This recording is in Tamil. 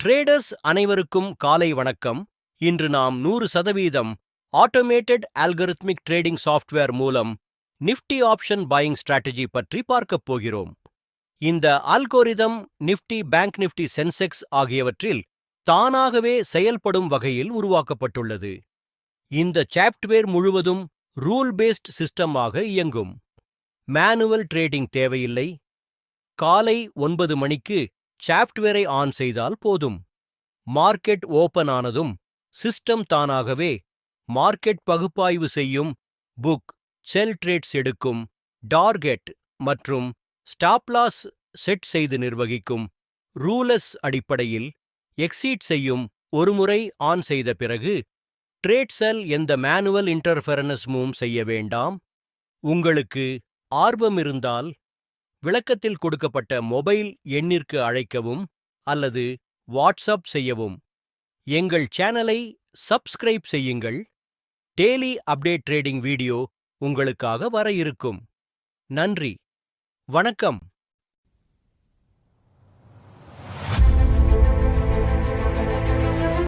ட்ரேடர்ஸ் அனைவருக்கும் காலை வணக்கம். இன்று நாம் 100% ஆட்டோமேட்டட் அல்காரித்மிக் ட்ரேடிங் சாஃப்ட்வேர் மூலம் நிஃப்டி ஆப்ஷன் பையிங் ஸ்ட்ராட்டஜி பற்றி பார்க்கப் போகிறோம். இந்த algorithm Nifty, bank Nifty, Sensex ஆகியவற்றில் தானாகவே செயல்படும் வகையில் உருவாக்கப்பட்டுள்ளது. இந்த சாஃப்ட்வேர் முழுவதும் ரூல் பேஸ்ட் சிஸ்டமாக இயங்கும். மேனுவல் ட்ரேடிங் தேவையில்லை. காலை 9 மணிக்கு சாஃப்ட்வேரை ஆன் செய்தால் போதும். மார்க்கெட் ஓபன் ஆனதும் சிஸ்டம் தானாகவே மார்க்கெட் பகுப்பாய்வு செய்யும், புக், செல் ட்ரேட்ஸ் எடுக்கும், டார்கெட் மற்றும் ஸ்டாப் லாஸ் செட் செய்து நிர்வகிக்கும். ரூலஸ் அடிப்படையில் எக்ஸீட் செய்யும். ஒருமுறை ஆன் செய்த பிறகு ட்ரேட் செல் எந்த மேனுவல் இன்டர்ஃபெரன்ஸும் செய்ய வேண்டாம். உங்களுக்கு ஆர்வம் இருந்தால் விளக்கத்தில் கொடுக்கப்பட்ட மொபைல் எண்ணிற்கு அழைக்கவும் அல்லது வாட்ஸ்அப் செய்யவும். எங்கள் சேனலை சப்ஸ்கிரைப் செய்யுங்கள். டெய்லி அப்டேட் ட்ரேடிங் வீடியோ உங்களுக்காக வர இருக்கும். நன்றி, வணக்கம்.